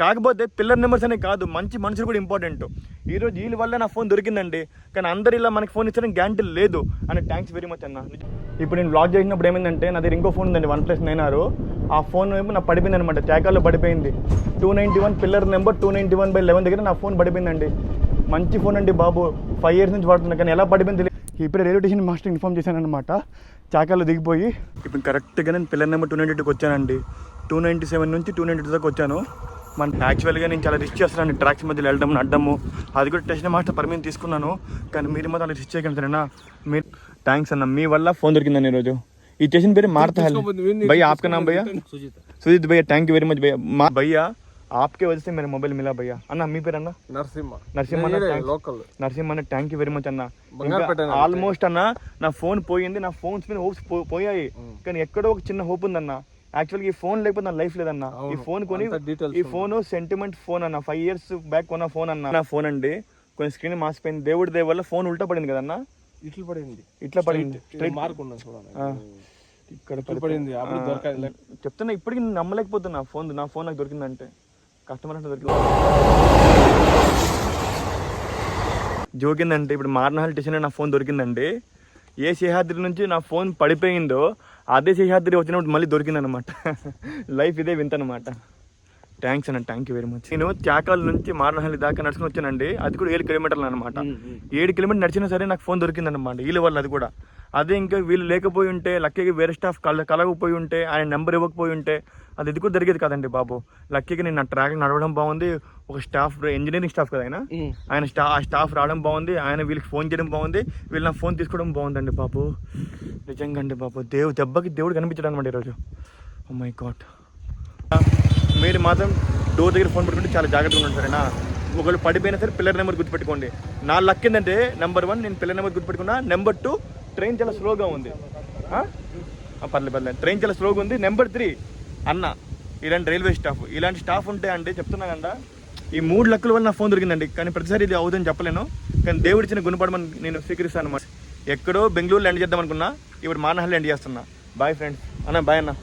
కాకపోతే pillar numbers అనే కాదు, మంచి మనుషులు కూడా ఇంపార్టెంట్. ఈరోజు వీళ్ళ వల్ల నా ఫోన్ దొరికిందండి, కానీ అందరు ఇలా మనకి ఫోన్ ఇచ్చారని గ్యారంటీ లేదు అని. థ్యాంక్స్ వెరీ మచ్ అన్న. ఇప్పుడు నేను బ్లాగ్ చేసినప్పుడు ఏమైందంటే నా దగ్గర ఇంకో ఫోన్ ఉందండి, OnePlus 9R. ఆ ఫోన్ ఏమో నాకు పడిపోయింది అనమాట, చాకాల్లో పడిపోయింది. 291 పిల్లర్ నెంబర్ 291/11 దగ్గర నా ఫోన్ పడిపోయిందండి. మంచి ఫోన్ అండి బాబు, 5 years నుంచి వాడుతున్నా, కానీ ఎలా పడిపోయింది తెలియదు. ఇప్పుడే రైల్వే స్టేషన్ మాస్టర్ ఇన్ఫార్మ్ చేశాను అనమాట, చాకాల్లో దిగిపోయి. ఇప్పుడు కరెక్ట్గా నేను పిల్లర్ నెంబర్ 292కి వచ్చానండి. 297 నుంచి 292 దాకా వచ్చాను. యాక్చువల్గా నేను చాలా రిస్క్ చేస్తున్నాను ట్రాక్స్ మధ్యలో వెళ్ళడం, అడ్డము. అది కూడా స్టేషన్ మాస్టర్ పర్మిషన్ తీసుకున్నాను, కానీ మీరు మాత్రం అలా రిస్క్ చేయగలను సరేనా. మీరు థ్యాంక్స్ అన్న, మీ వల్ల ఫోన్ దొరికిందని ఈరోజు. ఈ స్టేషన్ పేరు మార్తా భయ్యా, आपका नाम भैया? सुजीत भैया, थैंक यू वेरी मच भैया. भैया आपके वजह से मेरा मोबाइल मिला भैया. అన్న మీ పేరు అన్న? నరసింహ అన్న, థ్యాంక్ యూ వెరీ మచ్ అన్న. ఆల్మోస్ట్ అన్న నా ఫోన్ పోయింది, నా ఫోన్స్ మీద హోప్స్ పోయాయి, కానీ ఎక్కడో ఒక చిన్న హోప్ ఉందన్న. యాక్చువల్గా ఈ ఫోన్ లేకపోతే నా లైఫ్ లేదన్న. ఈ ఫోన్ కొని, ఈ ఫోన్ సెంటిమెంట్ ఫోన్ అన్న, 5 years బ్యాక్ కొన్న ఫోన్ అన్న. నా ఫోన్ అండి కొంచెం స్క్రీన్ మాసిపోయింది, దేవుడి దయ వల్ల ఫోన్ ఉల్టా పడింది కదన్న. ఇట్లా పడింది ఇక్కడ పడింది. చెప్తున్నా ఇప్పటికి నమ్మలేకపోతున్నా, నా ఫోన్ నాకు దొరికిందంటే. కస్టమర్ అంటే దొరికింది. జోకిందంటే ఇప్పుడు మార్నహల్ స్టేషన్లో నా ఫోన్ దొరికిందండి. ఏ శేషాద్రి నుంచి నా ఫోన్ పడిపోయిందో అదే శేషాద్రి వచ్చినప్పుడు మళ్ళీ దొరికిందనమాట. లైఫ్ ఇదే వింతనమాట. థ్యాంక్స్ అన్న, థ్యాంక్ యూ వెరీ మచ్. నేను చాకాల నుంచి మార్నహల్లి దాకా నడుచుకుని వచ్చానండి. అది కూడా 7 kilometers అనమాట. 7 kilometers నడిచినా సరే నాకు ఫోన్ దొరికిందనమాట వీళ్ళ వల్ల. అది కూడా అదే ఇంకా వీళ్ళు లేకపోయి ఉంటే, లక్కీగా వేరే స్టాఫ్ కలగకపోయి ఉంటే, ఆయన నెంబర్ ఇవ్వకపోయి ఉంటే అది కూడా జరిగేది కదండి బాబు. లక్కీగా నేను నా ట్రాక్ నడవడం బాగుంది, ఒక స్టాఫ్ ఇంజనీరింగ్ స్టాఫ్ కదా ఆయన ఆ స్టాఫ్ రావడం బాగుంది, ఆయన వీళ్ళకి ఫోన్ చేయడం బాగుంది, వీళ్ళు నా ఫోన్ తీసుకోవడం బాగుందండి బాబు. నిజంగా అండి బాబు, దెబ్బకి దేవుడు కనిపించడం అనమాట ఈరోజు. Oh my god. మీరు మాత్రం డోర్ దగ్గర ఫోన్ పెట్టుకుంటే చాలా జాగ్రత్తగా ఉండండి సరేనా. ఒకళ్ళు పడిపోయినా సరే పిల్లర్ నెంబర్ గుర్తుపెట్టుకోండి. నా లక్ ఏంటంటే నెంబర్ 1 నేను పిల్లర్ నెంబర్ గుర్తుపెట్టుకున్నా, నెంబర్ 2 ట్రైన్ చాలా స్లోగా ఉంది. పర్లేదు ట్రైన్ చాలా స్లోగా ఉంది. నెంబర్ 3 అన్న, ఇలాంటి రైల్వే స్టాఫ్, ఇలాంటి స్టాఫ్ ఉంటే అంటే చెప్తున్నా కదా, ఈ 3 లక్కుల వల్ల నా ఫోన్ దొరికిందండి. కానీ ప్రతిసారి ఇది అవుతుందని చెప్పలేను, కానీ దేవుడిచ్చిన గుణపడమని నేను స్వీకరిస్తాను అన్నమాట. ఎక్కడో బెంగళూరు ల్యాండ్ చేద్దాం అనుకున్నా, ఇప్పుడు మార్నహల్ ల్యాండ్ చేస్తున్నా. బాయ్ ఫ్రెండ్స్ అన్న, బాయ్ అన్న.